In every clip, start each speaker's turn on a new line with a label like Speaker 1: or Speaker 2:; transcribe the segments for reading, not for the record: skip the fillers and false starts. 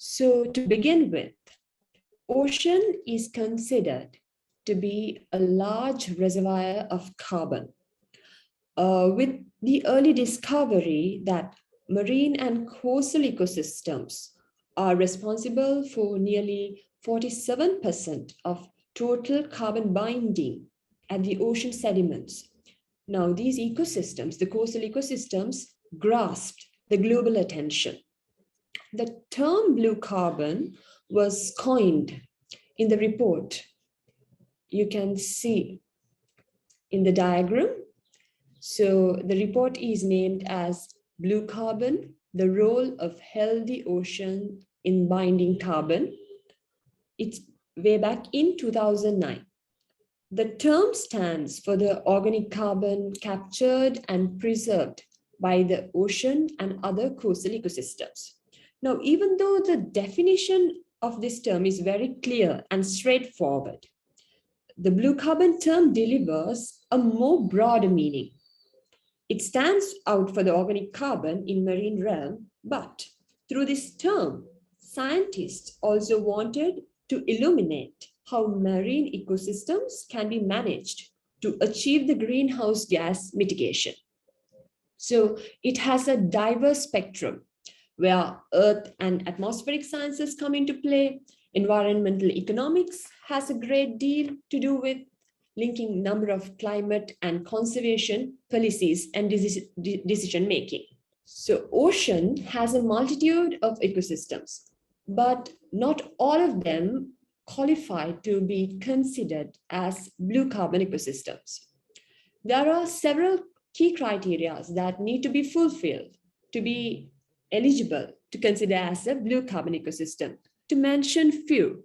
Speaker 1: So to begin with, ocean is considered to be a large reservoir of carbon. With the early discovery that marine and coastal ecosystems are responsible for nearly 47% of total carbon binding at the ocean sediments. Now, these ecosystems, the coastal ecosystems, grasped the global attention. The term blue carbon was coined in the report. You can see in the diagram. So the report is named as Blue Carbon, the Role of Healthy Ocean in Binding Carbon. It's way back in 2009. The term stands for the organic carbon captured and preserved by the ocean and other coastal ecosystems. Now, even though the definition of this term is very clear and straightforward, the blue carbon term delivers a more broader meaning. It stands out for the organic carbon in marine realm, but through this term, scientists also wanted to illuminate how marine ecosystems can be managed to achieve the greenhouse gas mitigation. So it has a diverse spectrum where earth and atmospheric sciences come into play. Environmental economics has a great deal to do with linking number of climate and conservation policies and decision making. So ocean has a multitude of ecosystems, but not all of them qualify to be considered as blue carbon ecosystems. There are several key criteria that need to be fulfilled to be eligible to consider as a blue carbon ecosystem. To mention few,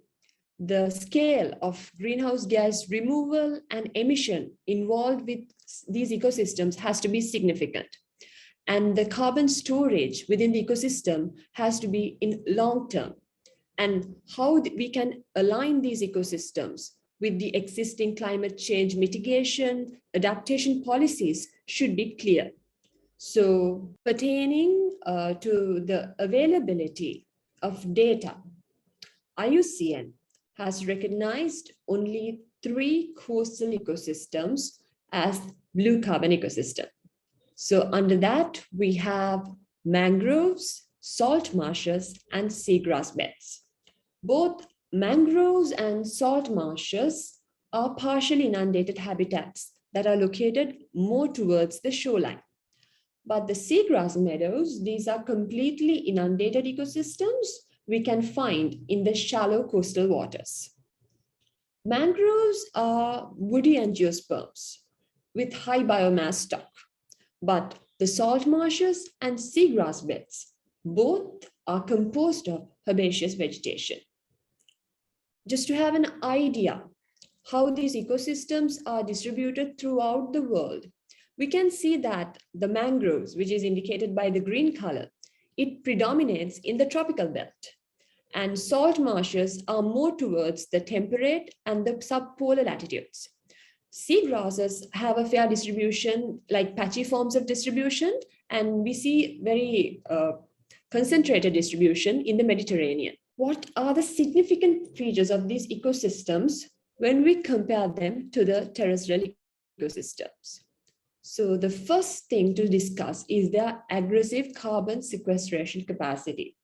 Speaker 1: the scale of greenhouse gas removal and emission involved with these ecosystems has to be significant. And the carbon storage within the ecosystem has to be in long term. And how we can align these ecosystems with the existing climate change mitigation, adaptation policies should be clear. So pertaining to the availability of data, IUCN has recognized only 3 coastal ecosystems as blue carbon ecosystem. So under that, we have mangroves, salt marshes, and seagrass beds. Both mangroves and salt marshes are partially inundated habitats that are located more towards the shoreline. But the seagrass meadows, these are completely inundated ecosystems we can find in the shallow coastal waters. Mangroves are woody angiosperms with high biomass stock, but the salt marshes and seagrass beds both are composed of herbaceous vegetation. Just to have an idea how these ecosystems are distributed throughout the world, we can see that the mangroves, which is indicated by the green color, it predominates in the tropical belt. And salt marshes are more towards the temperate and the subpolar latitudes. Seagrasses have a fair distribution, like patchy forms of distribution, and we see very concentrated distribution in the Mediterranean. What are the significant features of these ecosystems when we compare them to the terrestrial ecosystems? So the first thing to discuss is their aggressive carbon sequestration capacity.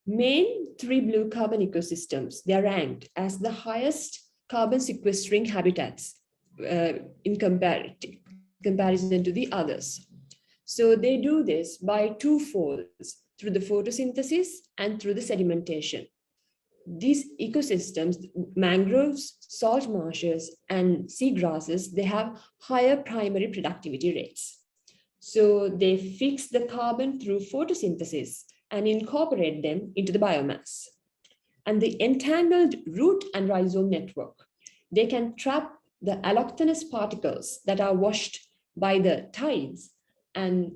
Speaker 1: Main 3 blue carbon ecosystems, they are ranked as the highest carbon sequestering habitats in comparison to the others. So they do this by 2 folds, through the photosynthesis and through the sedimentation. These ecosystems, mangroves, salt marshes, and seagrasses, they have higher primary productivity rates. So they fix the carbon through photosynthesis and incorporate them into the biomass. And the entangled root and rhizome network, they can trap the allochthonous particles that are washed by the tides and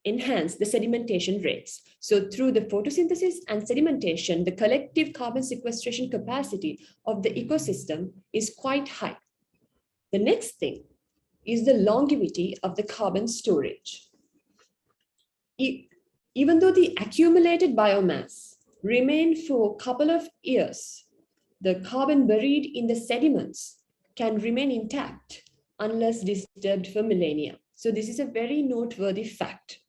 Speaker 1: enhance the sedimentation rates. So through the photosynthesis and sedimentation, the collective carbon sequestration capacity of the ecosystem is quite high. The next thing is the longevity of the carbon storage. Even though the accumulated biomass remained for a couple of years, the carbon buried in the sediments can remain intact unless disturbed for millennia. So this is a very noteworthy fact.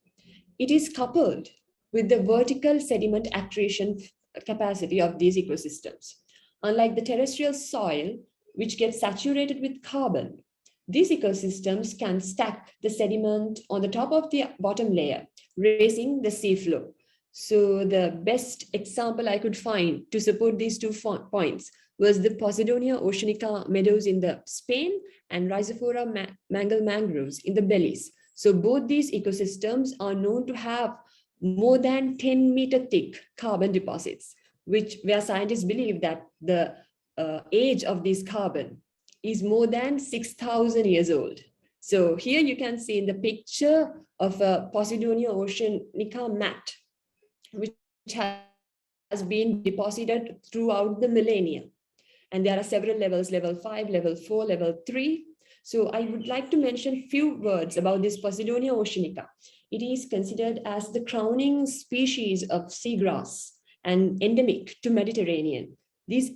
Speaker 1: It is coupled with the vertical sediment accretion capacity of these ecosystems. Unlike the terrestrial soil, which gets saturated with carbon, these ecosystems can stack the sediment on the top of the bottom layer, raising the seafloor. So the best example I could find to support these two points was the Posidonia oceanica meadows in the Spain and Rhizophora mangle mangroves in the Belize. So both these ecosystems are known to have more than 10-meter thick carbon deposits, where scientists believe that the age of this carbon is more than 6,000 years old. So here you can see in the picture of a Posidonia oceanica mat, which has been deposited throughout the millennia. And there are several levels, level 5, level 4, level 3. So I would like to mention few words about this Posidonia oceanica. It is considered as the crowning species of seagrass and endemic to Mediterranean. These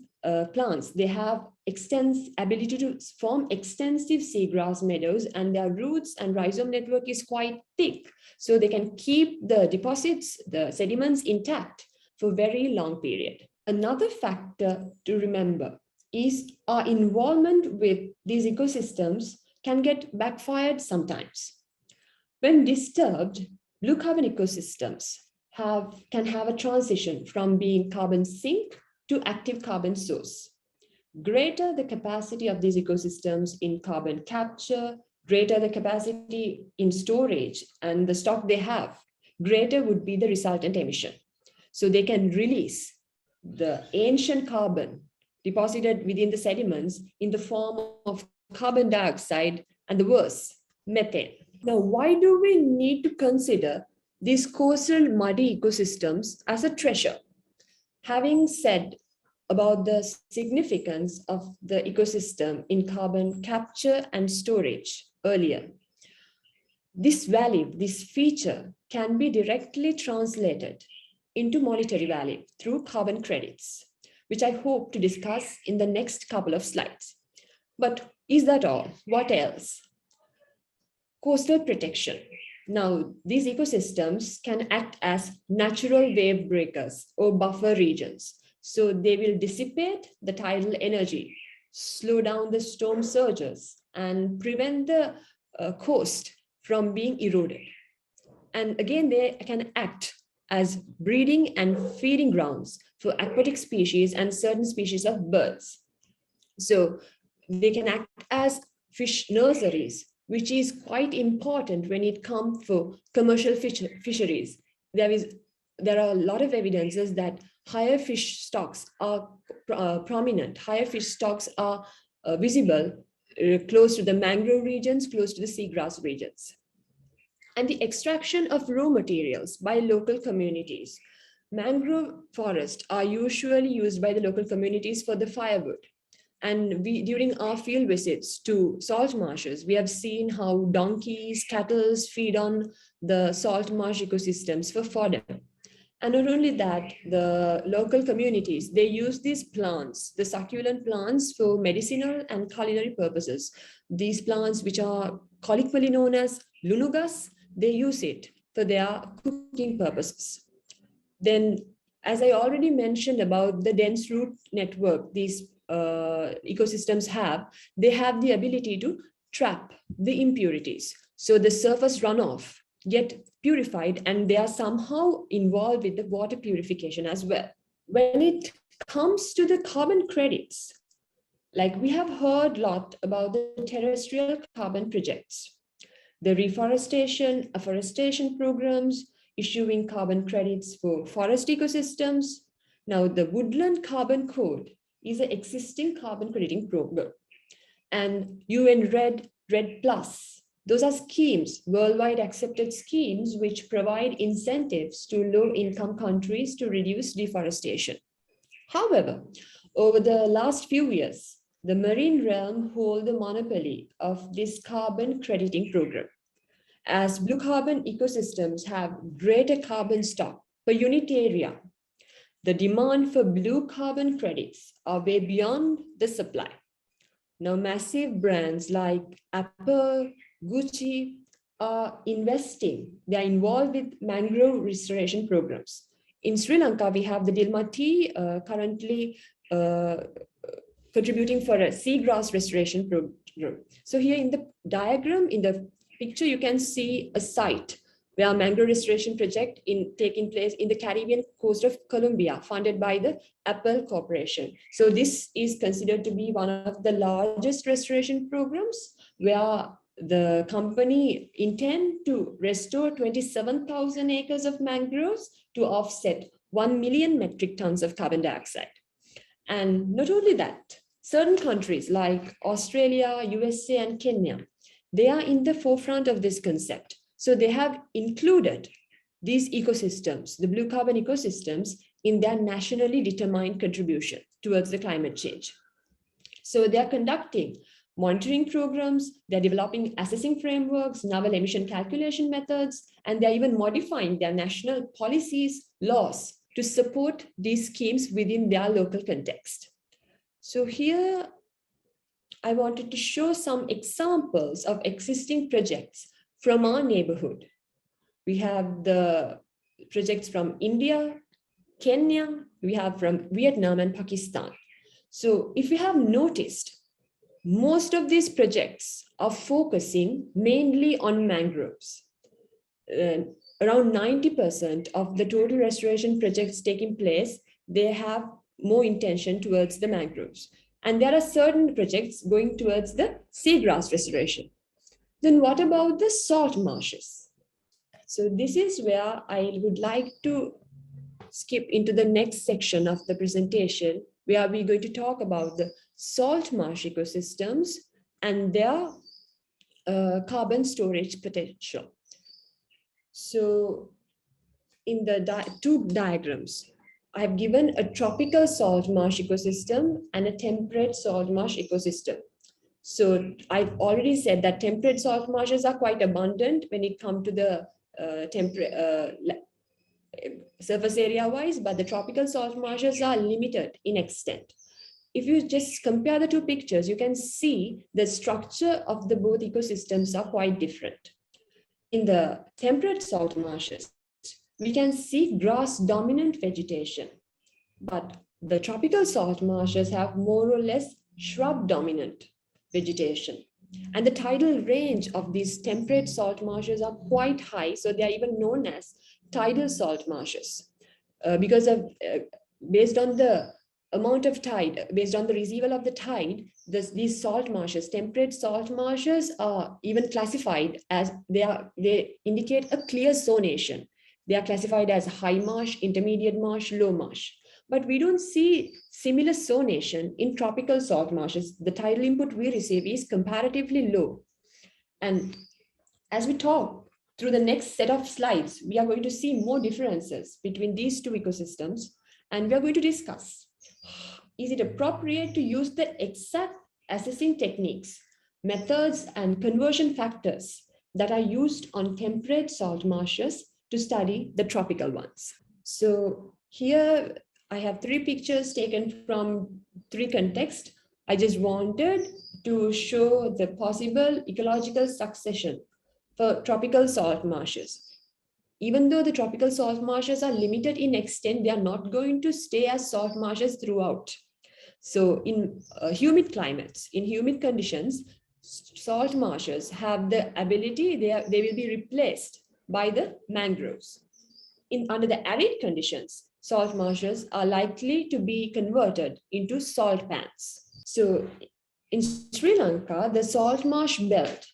Speaker 1: plants, they have ability to form extensive seagrass meadows, and their roots and rhizome network is quite thick. So they can keep the deposits, the sediments intact for a very long period. Another factor to remember is our involvement with these ecosystems can get backfired sometimes. When disturbed, blue carbon ecosystems can have a transition from being carbon sink to active carbon source. Greater the capacity of these ecosystems in carbon capture, greater the capacity in storage and the stock they have, greater would be the resultant emission. So they can release the ancient carbon deposited within the sediments in the form of carbon dioxide and the worse, methane. Now, why do we need to consider these coastal muddy ecosystems as a treasure? Having said about the significance of the ecosystem in carbon capture and storage earlier, this value, this feature can be directly translated into monetary value through carbon credits, which I hope to discuss in the next couple of slides. But is that all? What else? Coastal protection. Now, these ecosystems can act as natural wave breakers or buffer regions. So they will dissipate the tidal energy, slow down the storm surges, and prevent the coast from being eroded. And again, they can act as breeding and feeding grounds for aquatic species and certain species of birds. So they can act as fish nurseries, which is quite important when it comes for commercial fisheries. There are a lot of evidences that higher fish stocks are prominent, higher fish stocks are visible close to the mangrove regions, close to the seagrass regions. And the extraction of raw materials by local communities. Mangrove forests are usually used by the local communities for the firewood. And during our field visits to salt marshes, we have seen how donkeys, cattle feed on the salt marsh ecosystems for fodder. And not only that, the local communities, they use these plants, the succulent plants, for medicinal and culinary purposes. These plants, which are colloquially known as lunugas, they use it for their cooking purposes. Then, as I already mentioned about the dense root network these ecosystems have, they have the ability to trap the impurities. So the surface runoff get purified, and they are somehow involved with the water purification as well. When it comes to the carbon credits, like we have heard a lot about the terrestrial carbon projects, the reforestation, afforestation programs, issuing carbon credits for forest ecosystems. Now, the Woodland Carbon Code is an existing carbon crediting program. And UN RED Plus, those are schemes, worldwide accepted schemes, which provide incentives to low-income countries to reduce deforestation. However, over the last few years, the marine realm hold the monopoly of this carbon crediting program. as blue carbon ecosystems have greater carbon stock per unit area, the demand for blue carbon credits are way beyond the supply. Now, massive brands like Apple, Gucci are investing. They are involved with mangrove restoration programs. In Sri Lanka, we have the Dilma Tea currently contributing for a seagrass restoration program. So here in the diagram, in the picture, you can see a site where a mangrove restoration project taking place in the Caribbean coast of Colombia, funded by the Apple Corporation. So this is considered to be one of the largest restoration programs, where the company intend to restore 27,000 acres of mangroves to offset 1 million metric tons of carbon dioxide. And not only that, certain countries like Australia, USA, and Kenya, they are in the forefront of this concept. So they have included these ecosystems, the blue carbon ecosystems, in their nationally determined contribution towards the climate change. So they are conducting monitoring programs, they're developing assessing frameworks, novel emission calculation methods, and they're even modifying their national policies, laws to support these schemes within their local context. So here, I wanted to show some examples of existing projects from our neighborhood. We have the projects from India, Kenya, we have from Vietnam and Pakistan. So if you have noticed, most of these projects are focusing mainly on mangroves. Around 90% of the total restoration projects taking place, they have more intention towards the mangroves. And there are certain projects going towards the seagrass restoration. Then what about the salt marshes? So this is where I would like to skip into the next section of the presentation, where we're going to talk about the salt marsh ecosystems and their carbon storage potential. So in the two diagrams, I've given a tropical salt marsh ecosystem and a temperate salt marsh ecosystem. So I've already said that temperate salt marshes are quite abundant when it comes to the surface area wise, but the tropical salt marshes are limited in extent. If you just compare the two pictures, you can see the structure of the both ecosystems are quite different. In the temperate salt marshes, we can see grass dominant vegetation, but the tropical salt marshes have more or less shrub dominant vegetation. And the tidal range of these temperate salt marshes are quite high, so they are even known as tidal salt marshes because of based on the amount of tide, based on the receival of the tide, these salt marshes, temperate salt marshes, are even classified as they indicate a clear zonation. They are classified as high marsh, intermediate marsh, low marsh. But we don't see similar zonation in tropical salt marshes. The tidal input we receive is comparatively low. And as we talk through the next set of slides, we are going to see more differences between these two ecosystems. And we are going to discuss, is it appropriate to use the exact assessing techniques, methods, and conversion factors that are used on temperate salt marshes to study the tropical ones? So here I have three pictures taken from three contexts. I just wanted to show the possible ecological succession for tropical salt marshes. Even though the tropical salt marshes are limited in extent, they are not going to stay as salt marshes throughout. So in humid climates, in humid conditions, salt marshes have the ability, they will be replaced by the mangroves. Under the arid conditions, salt marshes are likely to be converted into salt pans. So in Sri Lanka, the salt marsh belt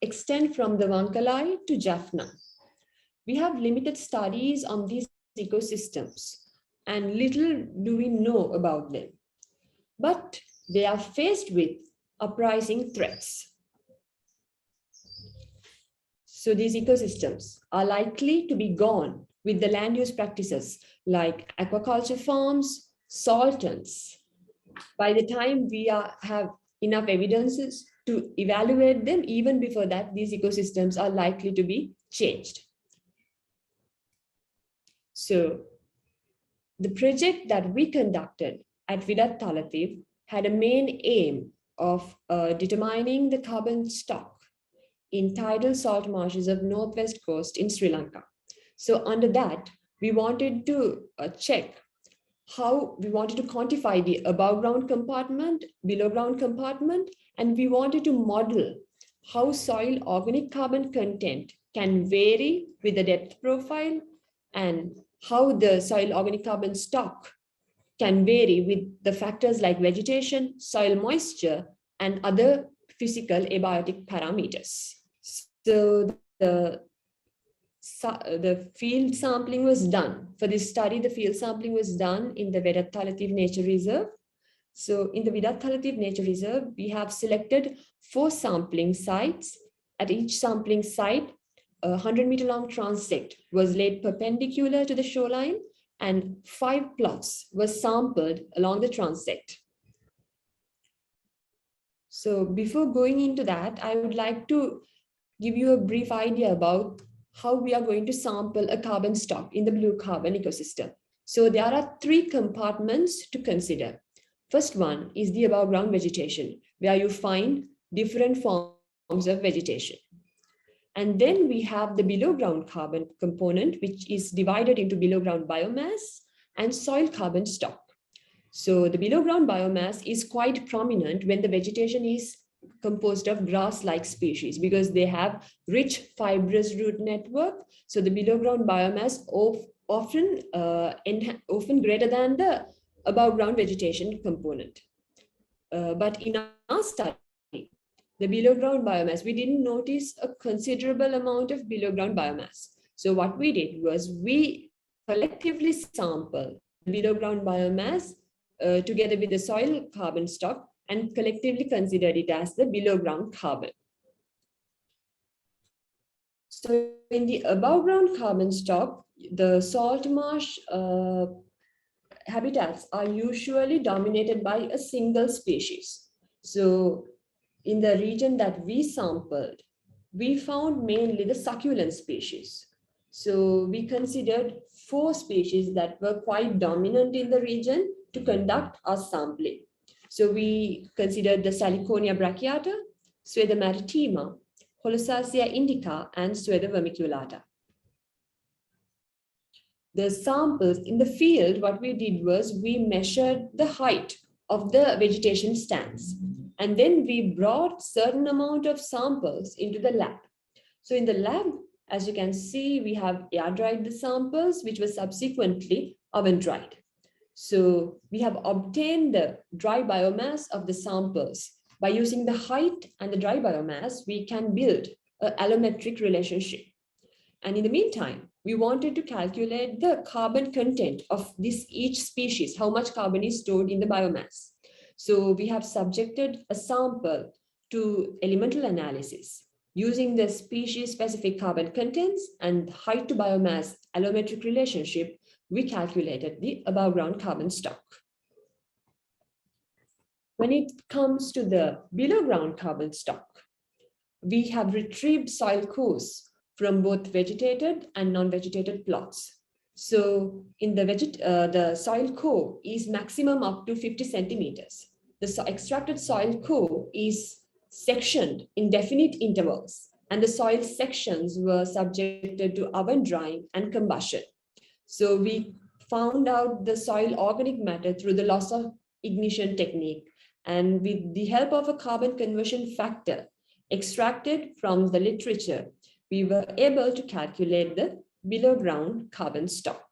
Speaker 1: extends from the Vankalai to Jaffna. We have limited studies on these ecosystems and little do we know about them. But they are faced with uprising threats. So these ecosystems are likely to be gone with the land use practices like aquaculture farms, saltons. By the time we have enough evidences to evaluate them. Even before that, these ecosystems are likely to be changed. So the project that we conducted at Vidat Talativ had a main aim of determining the carbon stock in tidal salt marshes of northwest coast in Sri Lanka. So under that, we wanted to check how we wanted to quantify the above ground compartment, below ground compartment, and we wanted to model how soil organic carbon content can vary with the depth profile and how the soil organic carbon stock can vary with the factors like vegetation, soil moisture, and other physical abiotic parameters. So the field sampling was done. For this study, the field sampling was done in the Vidat Talativ Nature Reserve. So in the Vidat Talativ Nature Reserve, we have selected 4 sampling sites. At each sampling site, a 100-meter long transect was laid perpendicular to the shoreline, and 5 plots were sampled along the transect. So before going into that, I would like to give you a brief idea about how we are going to sample a carbon stock in the blue carbon ecosystem. So there are 3 compartments to consider. First one is the above ground vegetation, where you find different forms of vegetation. And then we have the below ground carbon component, which is divided into below ground biomass and soil carbon stock. So the below ground biomass is quite prominent when the vegetation is composed of grass-like species because they have rich fibrous root network. So the below ground biomass often greater than the above ground vegetation component. But in our study, the below ground biomass, we didn't notice a considerable amount of below ground biomass. So what we did was we collectively sampled below ground biomass together with the soil carbon stock and collectively considered it as the below ground carbon. So in the above ground carbon stock, the salt marsh habitats are usually dominated by a single species. So in the region that we sampled, we found mainly the succulent species. So we considered 4 species that were quite dominant in the region to conduct our sampling. So we considered the Saliconia brachiata, Sueda maritima, Holosacea indica, and Sueda vermiculata. The samples in the field, what we did was we measured the height of the vegetation stands. And then we brought certain amount of samples into the lab. So in the lab, as you can see, we have air dried the samples, which were subsequently oven dried. So we have obtained the dry biomass of the samples. By using the height and the dry biomass, we can build an allometric relationship. And in the meantime, we wanted to calculate the carbon content of each species, how much carbon is stored in the biomass. So we have subjected a sample to elemental analysis. Using the species-specific carbon contents and height to biomass allometric relationship, we calculated the above ground carbon stock. When it comes to the below ground carbon stock, we have retrieved soil cores from both vegetated and non-vegetated plots. So in the soil core is maximum up to 50 centimeters. The extracted soil core is sectioned in definite intervals, and the soil sections were subjected to oven drying and combustion. So we found out the soil organic matter through the loss of ignition technique, and with the help of a carbon conversion factor extracted from the literature, we were able to calculate the below ground carbon stock.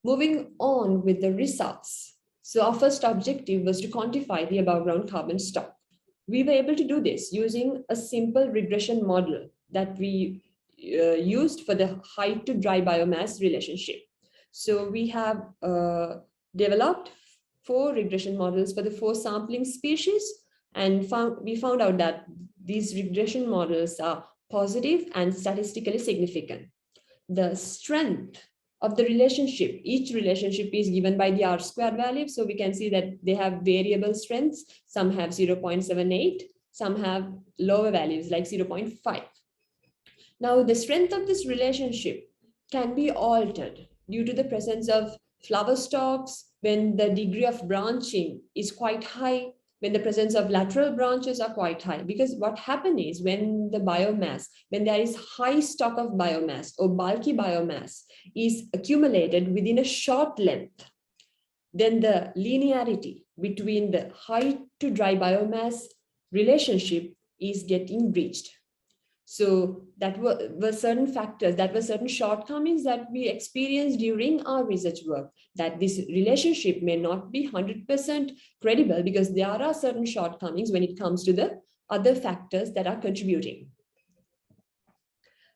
Speaker 1: Moving on with the results. So our first objective was to quantify the above ground carbon stock. We were able to do this using a simple regression model that we used for the height to dry biomass relationship. So we have developed 4 regression models for the 4 sampling species, and we found out that these regression models are positive and statistically significant. The strength of the relationship. Each relationship is given by the R squared value. So we can see that they have variable strengths. Some have 0.78, some have lower values like 0.5. Now, the strength of this relationship can be altered due to the presence of flower stalks when the degree of branching is quite high, when the presence of lateral branches are quite high. Because what happens is when the biomass, when there is high stock of biomass or bulky biomass is accumulated within a short length, then the linearity between the height to dry biomass relationship is getting breached. So that were certain factors, that were certain shortcomings that we experienced during our research work, that this relationship may not be 100% credible because there are certain shortcomings when it comes to the other factors that are contributing.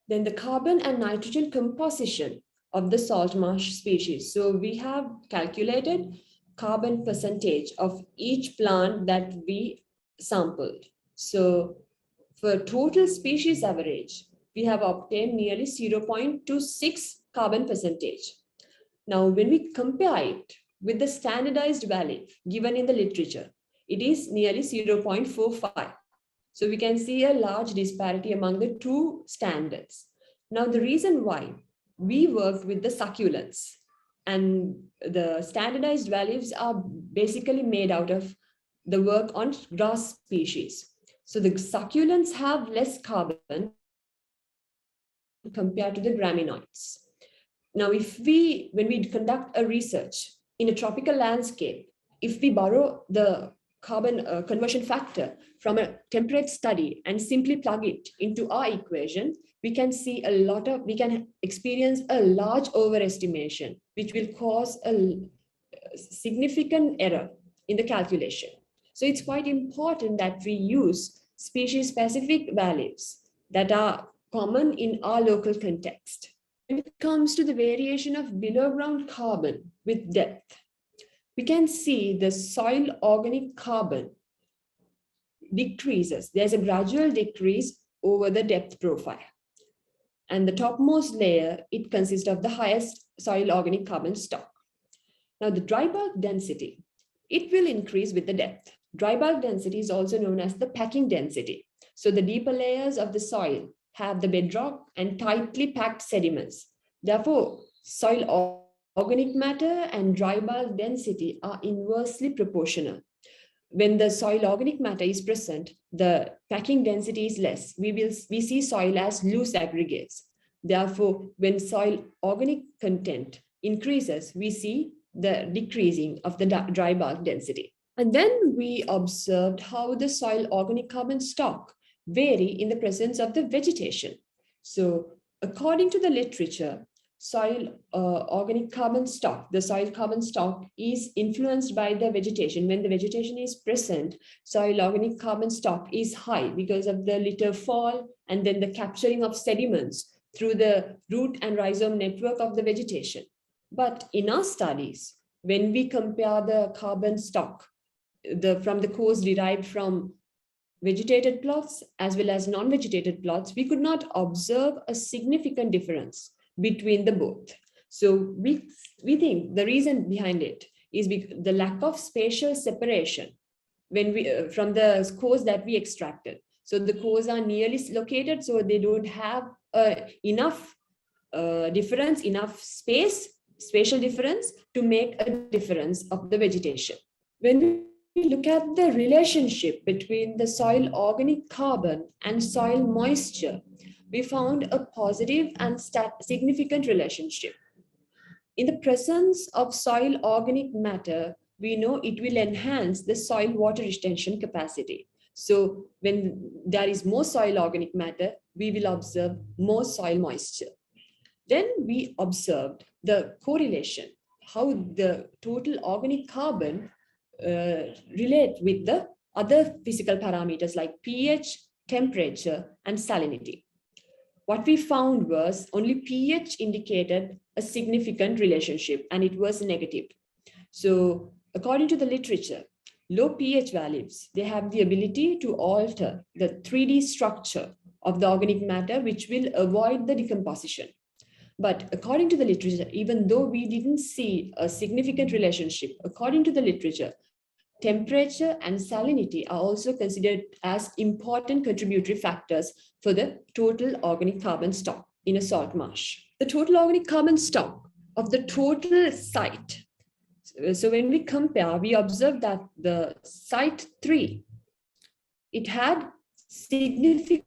Speaker 1: Then the carbon and nitrogen composition of the salt marsh species. So we have calculated carbon percentage of each plant that we sampled. So for total species average, we have obtained nearly 0.26 carbon percentage. Now, when we compare it with the standardized value given in the literature, it is nearly 0.45. So we can see a large disparity among the two standards. Now, the reason why we worked with the succulents, and the standardized values are basically made out of the work on grass species. So the succulents have less carbon compared to the graminoids. Now, when we conduct a research in a tropical landscape, if we borrow the carbon conversion factor from a temperate study and simply plug it into our equation, we can experience a large overestimation, which will cause a significant error in the calculation. So it's quite important that we use species-specific values that are common in our local context. When it comes to the variation of below ground carbon with depth, we can see the soil organic carbon decreases. There's a gradual decrease over the depth profile. And the topmost layer, it consists of the highest soil organic carbon stock. Now, the dry bulk density, it will increase with the depth. Dry bulk density is also known as the packing density. So the deeper layers of the soil have the bedrock and tightly packed sediments. Therefore, soil organic matter and dry bulk density are inversely proportional. When the soil organic matter is present, the packing density is less. We see soil as loose aggregates. Therefore, when soil organic content increases, we see the decreasing of the dry bulk density. And then we observed how the soil organic carbon stock vary in the presence of the vegetation. So according to the literature, soil organic carbon stock, the soil carbon stock is influenced by the vegetation. When the vegetation is present, soil organic carbon stock is high because of the litter fall and then the capturing of sediments through the root and rhizome network of the vegetation. But in our studies, when we compare the carbon stock from the cores derived from vegetated plots as well as non-vegetated plots, we could not observe a significant difference between the both. So we think the reason behind it is the lack of spatial separation when from the cores that we extracted. So the cores are nearly located, so they don't have enough difference, enough spatial difference to make a difference of the vegetation. When we look at the relationship between the soil organic carbon and soil moisture, we found a positive and significant relationship. In the presence of soil organic matter, we know it will enhance the soil water retention capacity. So when there is more soil organic matter, we will observe more soil moisture. Then we observed the correlation, how the total organic carbon relate with the other physical parameters like pH, temperature, and salinity. What we found was only pH indicated a significant relationship and it was negative. So according to the literature, low pH values, they have the ability to alter the 3D structure of the organic matter, which will avoid the decomposition. But according to the literature, even though we didn't see a significant relationship, according to the literature, temperature and salinity are also considered as important contributory factors for the total organic carbon stock in a salt marsh. The total organic carbon stock of the total site. So when we compare, we observe that the site 3, it had significantly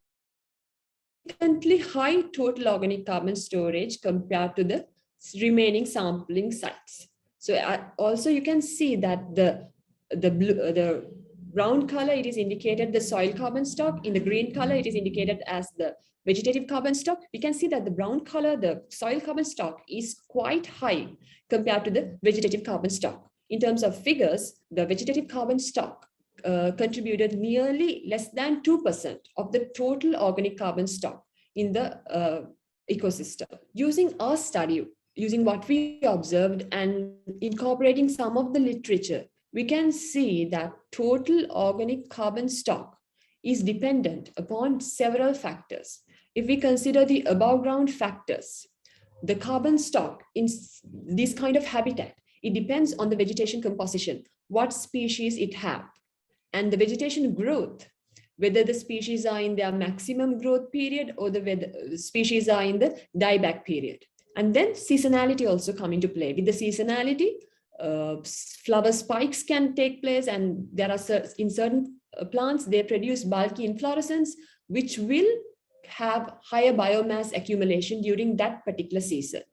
Speaker 1: high total organic carbon storage compared to the remaining sampling sites. So also you can see that the brown color, it is indicated the soil carbon stock. In the green color, it is indicated as the vegetative carbon stock. We can see that the brown color, the soil carbon stock, is quite high compared to the vegetative carbon stock. In terms of figures, the vegetative carbon stock contributed nearly less than 2% of the total organic carbon stock in the ecosystem. Using our study, using what we observed and incorporating some of the literature, we can see that total organic carbon stock is dependent upon several factors. If we consider the above ground factors, the carbon stock in this kind of habitat, it depends on the vegetation composition, what species it has, and the vegetation growth, whether the species are in their maximum growth period or the species are in the dieback period. And then seasonality also come into play. With the seasonality, flower spikes can take place, and there are in certain plants, they produce bulky inflorescence, which will have higher biomass accumulation during that particular season.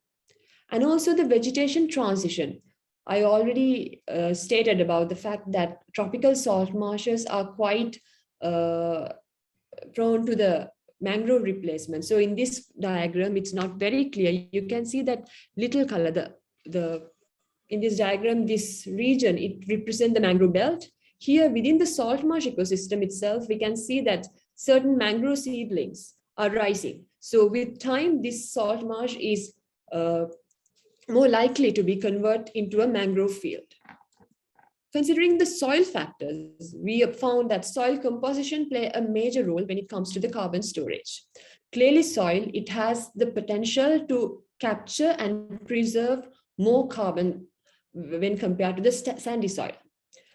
Speaker 1: And also the vegetation transition. I already stated about the fact that tropical salt marshes are quite prone to the mangrove replacement. So in this diagram, it's not very clear. You can see that little color, in this diagram, this region, it represents the mangrove belt. Here within the salt marsh ecosystem itself, we can see that certain mangrove seedlings are rising. So with time, this salt marsh is more likely to be converted into a mangrove field. Considering the soil factors, we have found that soil composition play a major role when it comes to the carbon storage. Clearly, soil, it has the potential to capture and preserve more carbon when compared to the sandy soil.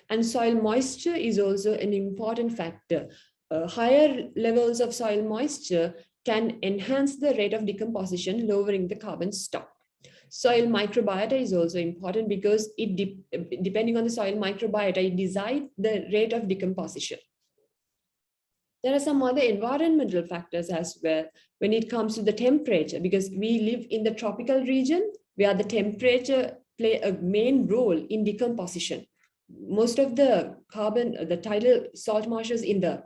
Speaker 1: And soil moisture is also an important factor. Higher levels of soil moisture can enhance the rate of decomposition, lowering the carbon stock. Soil microbiota is also important because it depending on the soil microbiota, it decides the rate of decomposition. There are some other environmental factors as well when it comes to the temperature, because we live in the tropical region where the temperature play a main role in decomposition. Most of the tidal salt marshes in the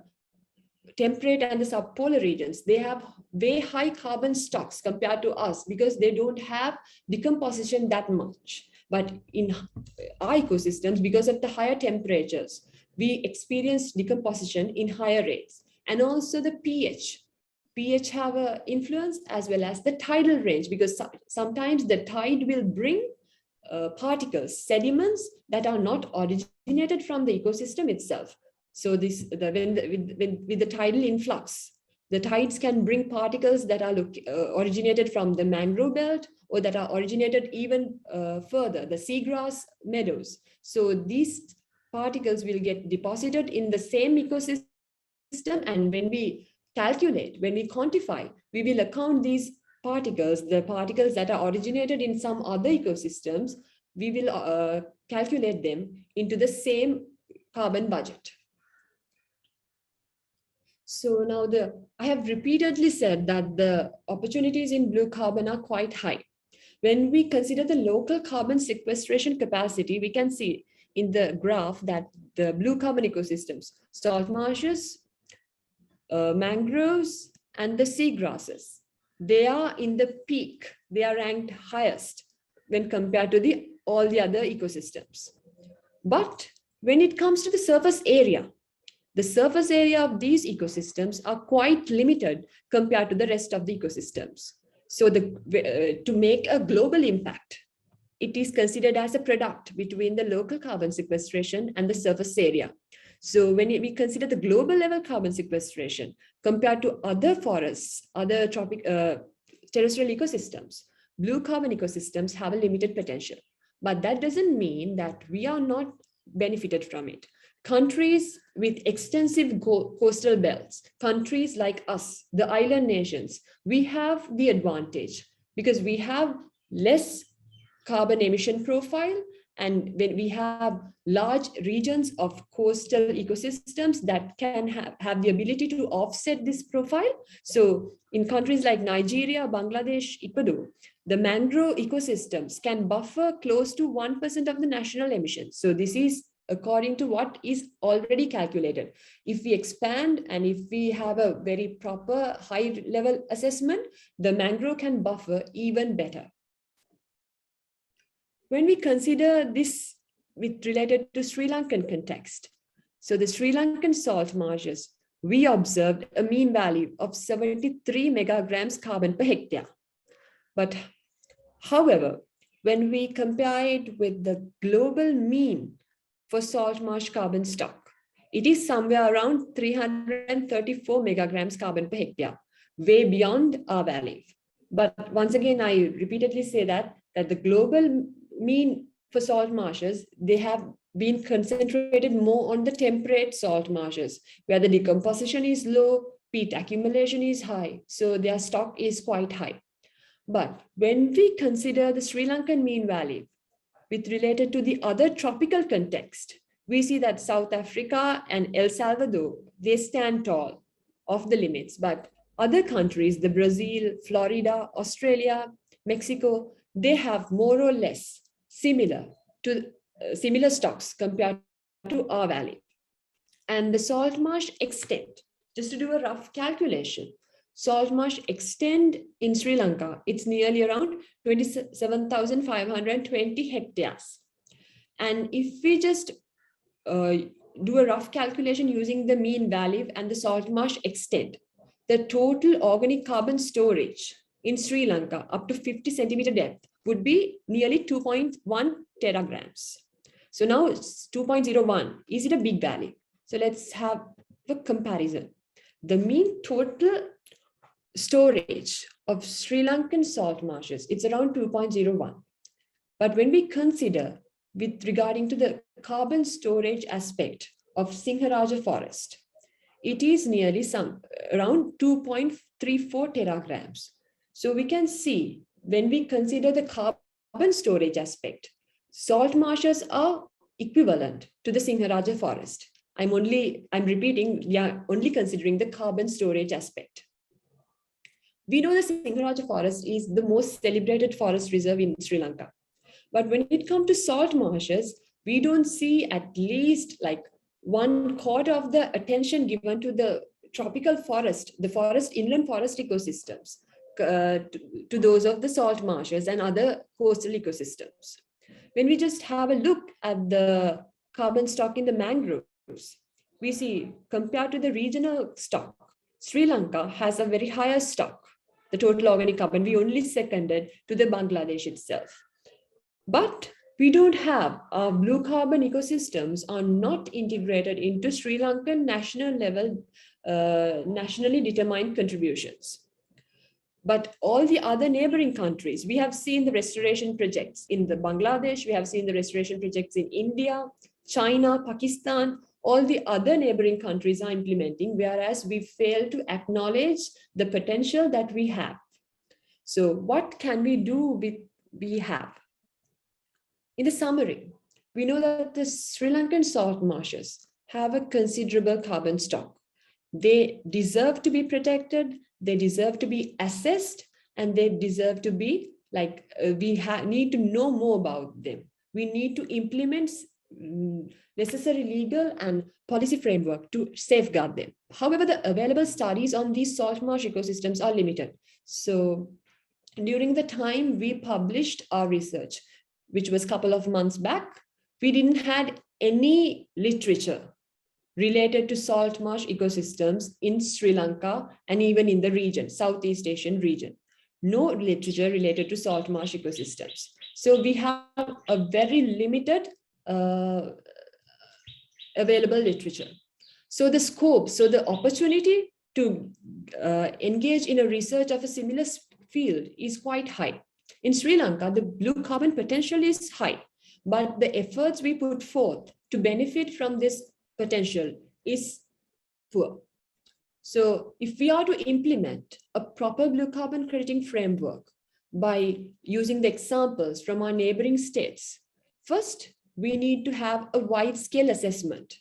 Speaker 1: temperate and the subpolar regions, they have very high carbon stocks compared to us because they don't have decomposition that much. But in our ecosystems, because of the higher temperatures, we experience decomposition in higher rates. And also the pH have an influence, as well as the tidal range, because sometimes the tide will bring particles, sediments that are not originated from the ecosystem itself. So with the tidal influx, the tides can bring particles that are originated from the mangrove belt, or that are originated even further, the seagrass meadows. So these particles will get deposited in the same ecosystem, and when we calculate, when we quantify, we will account these particles, the particles that are originated in some other ecosystems, we will calculate them into the same carbon budget. So now I have repeatedly said that the opportunities in blue carbon are quite high. When we consider the local carbon sequestration capacity, we can see in the graph that the blue carbon ecosystems, salt marshes, mangroves, and the seagrasses, they are in the peak. They are ranked highest when compared to all the other ecosystems. But when it comes to the surface area of these ecosystems are quite limited compared to the rest of the ecosystems. So to make a global impact, it is considered as a product between the local carbon sequestration and the surface area. So when we consider the global level carbon sequestration compared to other forests, other terrestrial ecosystems, blue carbon ecosystems have a limited potential. But that doesn't mean that we are not benefited from it. Countries with extensive coastal belts, countries like us, the island nations, we have the advantage because we have less carbon emission profile, and when we have large regions of coastal ecosystems that can have the ability to offset this profile. So in countries like Nigeria, Bangladesh, Ecuador, the mangrove ecosystems can buffer close to 1% of the national emissions. So this is according to what is already calculated. If we expand and if we have a very proper high level assessment, the mangrove can buffer even better. When we consider this with related to Sri Lankan context, so the Sri Lankan salt marshes, we observed a mean value of 73 megagrams carbon per hectare. But however, when we compare it with the global mean for salt marsh carbon stock, it is somewhere around 334 megagrams carbon per hectare, way beyond our value. But once again, I repeatedly say that the global mean for salt marshes, they have been concentrated more on the temperate salt marshes, where the decomposition is low, peat accumulation is high, so their stock is quite high. But when we consider the Sri Lankan mean value with related to the other tropical context, we see that South Africa and El Salvador, they stand tall of the limits, but other countries, the Brazil, Florida, Australia, Mexico, they have more or less similar stocks compared to our valley. And the salt marsh extent, just to do a rough calculation, salt marsh extent in Sri Lanka, it's nearly around 27,520 hectares. And if we just do a rough calculation using the mean value and the salt marsh extent, the total organic carbon storage in Sri Lanka up to 50 centimeter depth would be nearly 2.1 teragrams. So now it's 2.01. Is it a big value? So let's have a comparison. The mean total storage of Sri Lankan salt marshes, it's around 2.01. But when we consider with regarding to the carbon storage aspect of Sinharaja forest, it is nearly around 2.34 teragrams. So we can see when we consider the carbon storage aspect, salt marshes are equivalent to the Sinharaja forest. I'm repeating, we are only considering the carbon storage aspect. We know the Sinharaja forest is the most celebrated forest reserve in Sri Lanka. But when it comes to salt marshes, we don't see at least like 1/4 of the attention given to the tropical forest, the inland forest ecosystems, to those of the salt marshes and other coastal ecosystems. When we just have a look at the carbon stock in the mangroves, we see compared to the regional stock, Sri Lanka has a very higher stock, the total organic carbon. We only seconded to the Bangladesh itself. But we don't have our blue carbon ecosystems are not integrated into Sri Lankan national level, nationally determined contributions. But all the other neighboring countries, we have seen the restoration projects in the Bangladesh, we have seen the restoration projects in India, China, Pakistan, all the other neighboring countries are implementing, whereas we fail to acknowledge the potential that we have. So what can we do with we have? In the summary, we know that the Sri Lankan salt marshes have a considerable carbon stock. They deserve to be protected, they deserve to be assessed, and they deserve to be like, need to know more about them. We need to implement necessary legal and policy framework to safeguard them. However, the available studies on these salt marsh ecosystems are limited. So during the time we published our research, which was a couple of months back, we didn't had any literature related to salt marsh ecosystems in Sri Lanka and even in the region, Southeast Asian region. No literature related to salt marsh ecosystems. So we have a very limited available literature. So the scope, so the opportunity to engage in a research of a similar field is quite high. In Sri Lanka, the blue carbon potential is high, but the efforts we put forth to benefit from this potential is poor. So if we are to implement a proper blue carbon crediting framework by using the examples from our neighboring states, first, we need to have a wide-scale assessment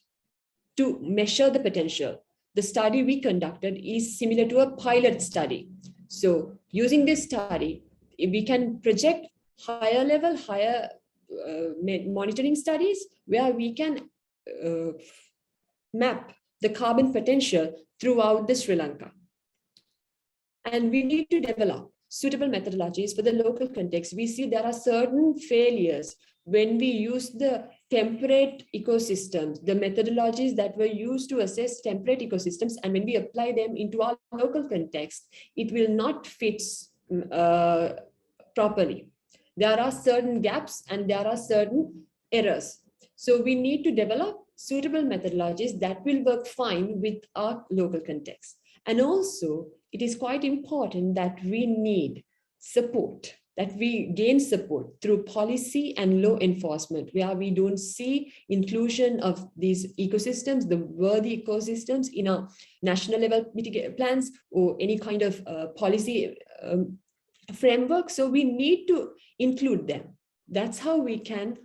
Speaker 1: to measure the potential. The study we conducted is similar to a pilot study. So using this study, we can project higher level, higher monitoring studies where we can map the carbon potential throughout the Sri Lanka. And we need to develop suitable methodologies for the local context. We see there are certain failures when we use the temperate ecosystems, the methodologies that were used to assess temperate ecosystems, and when we apply them into our local context, it will not fit properly. There are certain gaps and there are certain errors. So we need to develop suitable methodologies that will work fine with our local context. And also, it is quite important that we need support, that we gain support through policy and law enforcement, where we don't see inclusion of these ecosystems, the worthy ecosystems in our national level mitigation plans or any kind of policy framework. So we need to include them. That's how we can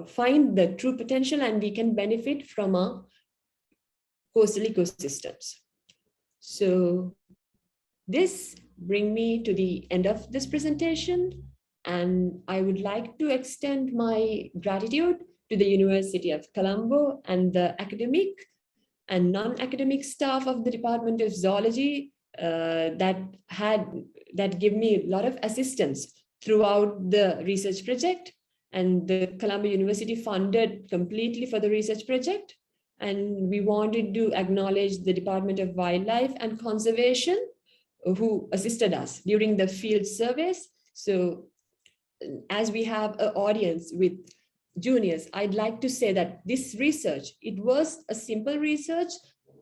Speaker 1: find the true potential and we can benefit from our coastal ecosystems. So this brings me to the end of this presentation, and I would like to extend my gratitude to the University of Colombo and the academic and non-academic staff of the Department of Zoology that gave me a lot of assistance throughout the research project, and the Colombo University funded completely for the research project. And we wanted to acknowledge the Department of Wildlife and Conservation who assisted us during the field surveys. So as we have an audience with juniors, I'd like to say that this research, it was a simple research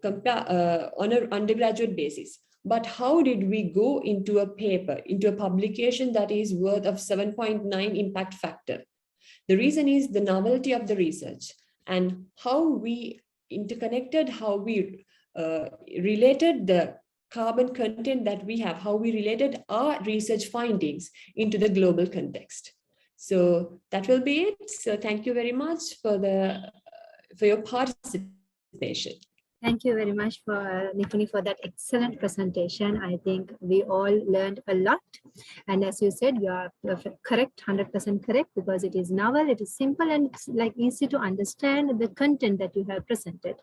Speaker 1: on an undergraduate basis. But how did we go into a paper, into a publication that is worth of 7.9 impact factor? The reason is the novelty of the research and how we interconnected, how we related the carbon content that we have, how we related our research findings into the global context. So that will be it. So thank you very much for your participation.
Speaker 2: Thank you very much for Nipuni for that excellent presentation. I think we all learned a lot. And as you said, you are correct, 100% correct, because it is novel, it is simple, and it's like easy to understand the content that you have presented.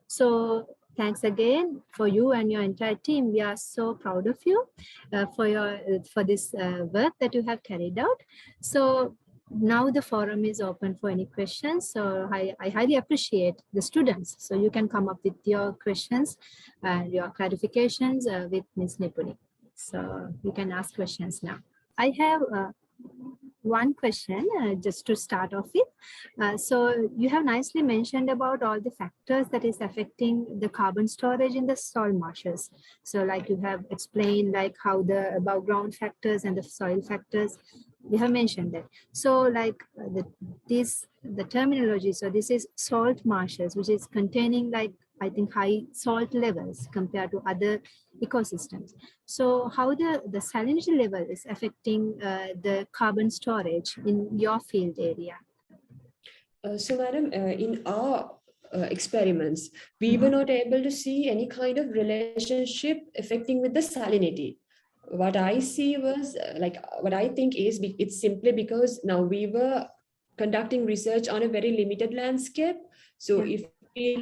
Speaker 2: So thanks again for you and your entire team. We are so proud of you for this work that you have carried out. So now the forum is open for any questions. So I highly appreciate the students. So you can come up with your questions and your clarifications with Ms. Nipuni. So you can ask questions now. I have one question just to start off with. So you have nicely mentioned about all the factors that is affecting the carbon storage in the soil marshes. So like you have explained like how the above ground factors and the soil factors, we have mentioned that. So like the terminology, so this is salt marshes, which is containing like, I think, high salt levels compared to other ecosystems. So how the salinity level is affecting the carbon storage in your field area?
Speaker 1: So madam, in our experiments, we were not able to see any kind of relationship affecting with the salinity. What I see was what I think is it's simply because now we were conducting research on a very limited landscape. So if we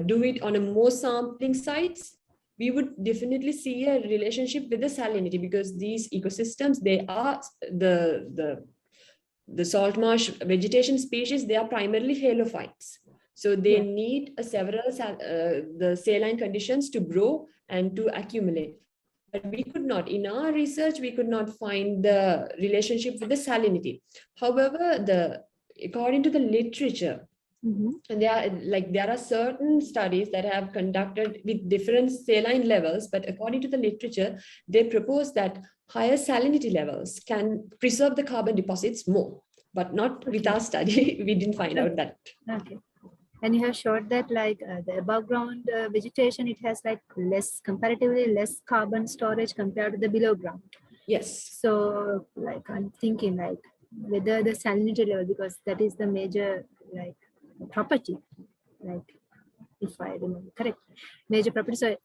Speaker 1: do it on a more sampling sites, we would definitely see a relationship with the salinity, because these ecosystems, they are the salt marsh vegetation species, they are primarily halophytes. So they need several the saline conditions to grow and to accumulate. But we could not, in our research, we could not find the relationship with the salinity. However, according to the literature, And there are certain studies that have conducted with different saline levels, but according to the literature, they propose that higher salinity levels can preserve the carbon deposits more, but not with our study. We didn't find out that.
Speaker 2: Okay. And you have showed that like the above ground vegetation, it has like comparatively less carbon storage compared to the below ground.
Speaker 1: Yes.
Speaker 2: So like I'm thinking like whether the salinity level, because that is the major like property, like if I remember correct, major property. So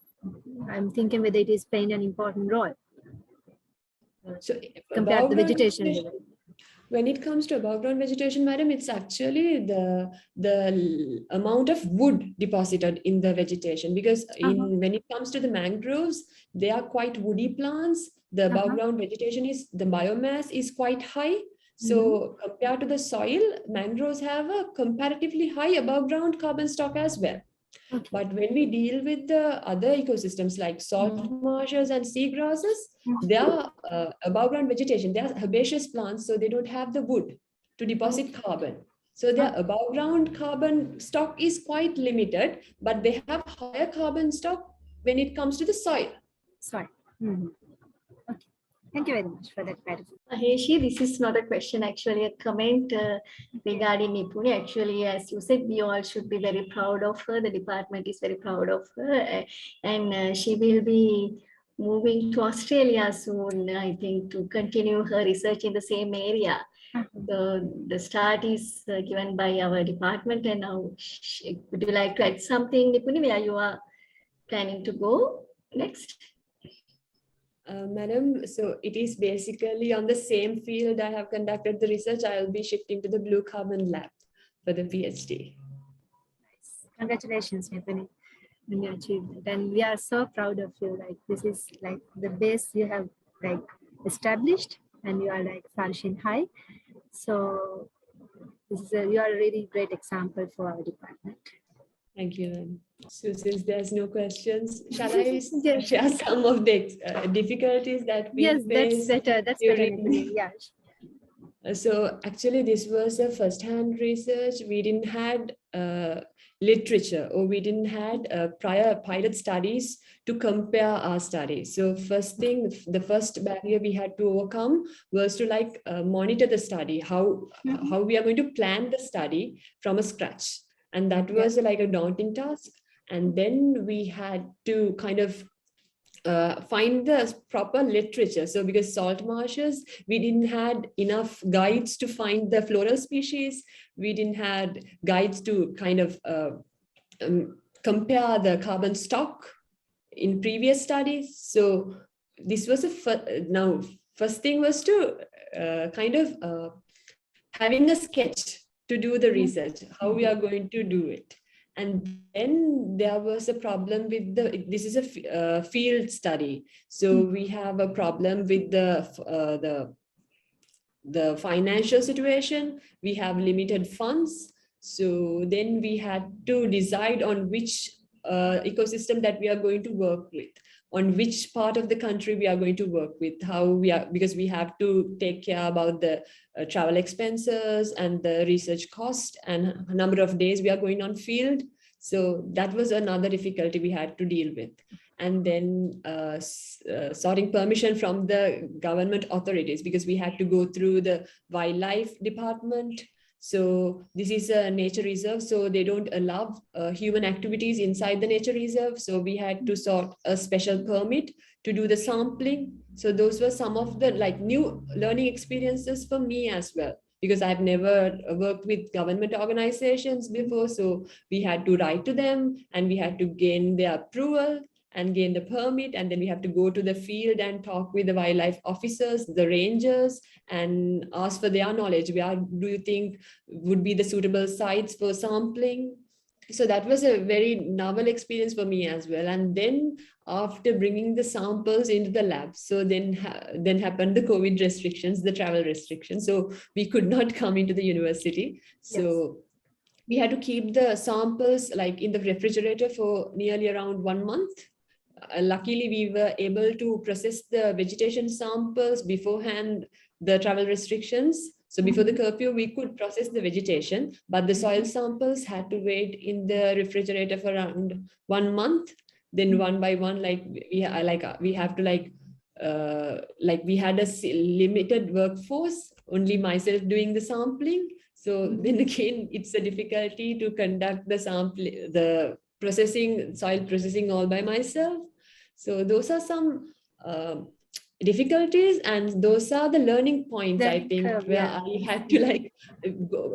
Speaker 2: I'm thinking whether it is playing an important role.
Speaker 1: So
Speaker 2: compared to the vegetation level.
Speaker 1: When it comes to above ground vegetation, madam, it's actually the amount of wood deposited in the vegetation, because when it comes to the mangroves, they are quite woody plants. The above ground vegetation the biomass is quite high. So compared to the soil, mangroves have a comparatively high above ground carbon stock as well. Okay. But when we deal with the other ecosystems like salt marshes and seagrasses, they are above ground vegetation. They are herbaceous plants, so they don't have the wood to deposit carbon. So their above ground carbon stock is quite limited, but they have higher carbon stock when it comes to the soil.
Speaker 2: Soil. Okay. Thank you very much for that clarification.
Speaker 3: Heshi, this is not a question, actually a comment regarding Nipuni. Actually, as you said, we all should be very proud of her. The department is very proud of her. And she will be moving to Australia soon, I think, to continue her research in the same area. The start is given by our department. And now, would you like to add something, Nipuni, where you are planning to go next?
Speaker 1: Madam, so it is basically on the same field I have conducted the research. I'll be shifting to the blue carbon lab for the PhD.
Speaker 2: Nice. Congratulations, Nipuni, when you achieved it. And we are so proud of you. Like this is like the base you have like established, and you are like flourishing high. So this is you are a really great example for our department.
Speaker 1: Thank you. So since there's no questions, shall I share some of the difficulties that we faced?
Speaker 2: Yes, that's better. That's better. Yeah.
Speaker 1: So actually, this was a first-hand research. We didn't had literature, or we didn't had prior pilot studies to compare our studies. So first thing, the first barrier we had to overcome was to like monitor the study, how we are going to plan the study from a scratch. And that was like a daunting task. And then we had to kind of find the proper literature. So because salt marshes, we didn't had enough guides to find the floral species. We didn't had guides to kind of compare the carbon stock in previous studies. So this was first thing was to kind of having a sketch to do the research, how we are going to do it. And then there was a problem with this is a field study. So we have a problem with the financial situation. We have limited funds. So then we had to decide on which ecosystem that we are going to work with, on which part of the country we are going to work with, because we have to take care about the travel expenses and the research cost and a number of days we are going on field. So that was another difficulty we had to deal with. And then sorting permission from the government authorities, because we had to go through the wildlife department. So this is a nature reserve, so they don't allow human activities inside the nature reserve. So we had to sort a special permit to do the sampling. So those were some of the like new learning experiences for me as well, because I've never worked with government organizations before. So we had to write to them and we had to gain their approval and gain the permit, and then we have to go to the field and talk with the wildlife officers, the rangers, and ask for their knowledge. Where do you think would be the suitable sites for sampling? So that was a very novel experience for me as well. And then after bringing the samples into the lab, so then happened the COVID restrictions, the travel restrictions. So we could not come into the university. So we had to keep the samples like in the refrigerator for nearly around 1 month. Luckily, we were able to process the vegetation samples beforehand the travel restrictions. So before the curfew, we could process the vegetation, but the soil samples had to wait in the refrigerator for around 1 month. Then one by one, we have to we had a limited workforce, only myself doing the sampling. So then again, it's a difficulty to conduct the soil processing all by myself. So those are some difficulties, and those are the learning points, I think, where I had to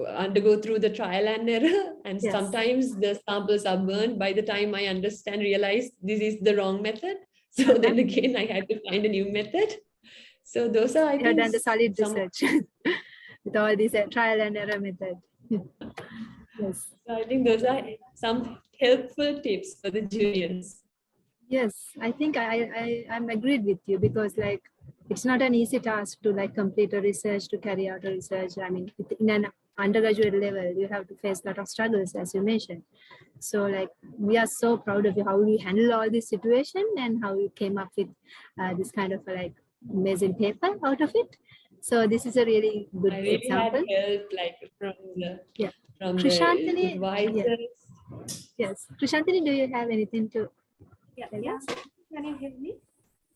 Speaker 1: undergo through the trial and error. And sometimes the samples are burned by the time I realize this is the wrong method. So then again, I had to find a new method. So those are, I think,
Speaker 2: done the solid research with all these trial and error method. Yes.
Speaker 1: So I think those are some helpful tips for the juniors.
Speaker 2: Yes, I think I'm agreed with you, because it's not an easy task to complete a research, to carry out a research. I mean, in an undergraduate level, you have to face a lot of struggles, as you mentioned. So we are so proud of you, how you handle all this situation and how you came up with this kind of amazing paper out of it. So this is a really good example.
Speaker 1: I really had help from
Speaker 2: Krishantini,
Speaker 1: the advisors.
Speaker 2: Yes. Krishantini, do you have anything to tell us?
Speaker 4: Can you hear me?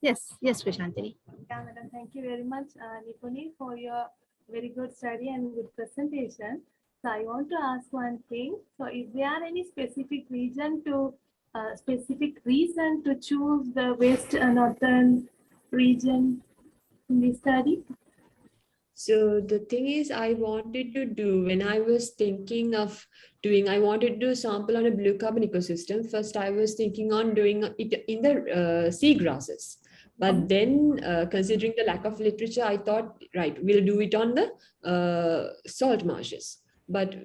Speaker 2: Yes, Krishantini.
Speaker 4: Yeah, madam. Thank you very much, Nipuni, for your very good study and good presentation. So I want to ask one thing. So is there any specific reason to choose the West and Northern region in this study?
Speaker 1: So the thing is, I wanted to do, when I was thinking of doing, I wanted to do sample on a blue carbon ecosystem. First, I was thinking on doing it in the seagrasses. But then, considering the lack of literature, I thought, right, we'll do it on the salt marshes. But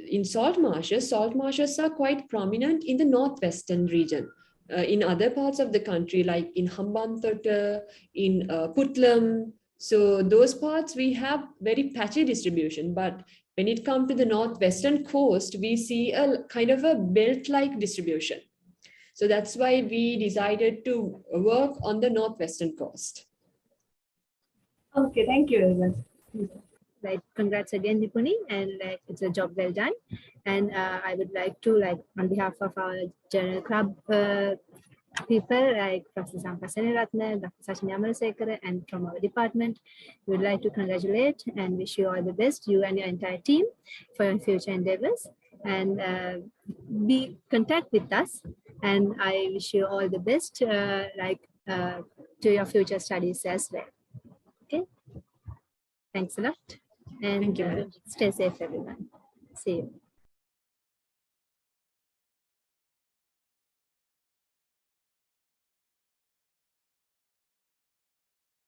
Speaker 1: in salt marshes are quite prominent in the northwestern region. In other parts of the country, like in Hambantota, in Putlam, so those parts we have very patchy distribution, but when it comes to the northwestern coast, we see a kind of a belt-like distribution. So that's why we decided to work on the northwestern coast.
Speaker 4: Okay, thank you very much.
Speaker 2: Right, congrats again, Nipuni, and it's a job well done. And I would like to, on behalf of our general club people like Professor Sampa Seneratne, Dr. Sachin Amalsekara, and from our department, we would like to congratulate and wish you all the best, you and your entire team, for your future endeavors. And be contact with us, and I wish you all the best, to your future studies as well. Okay, thanks a lot, and
Speaker 1: Thank you.
Speaker 2: stay safe, everyone. See you.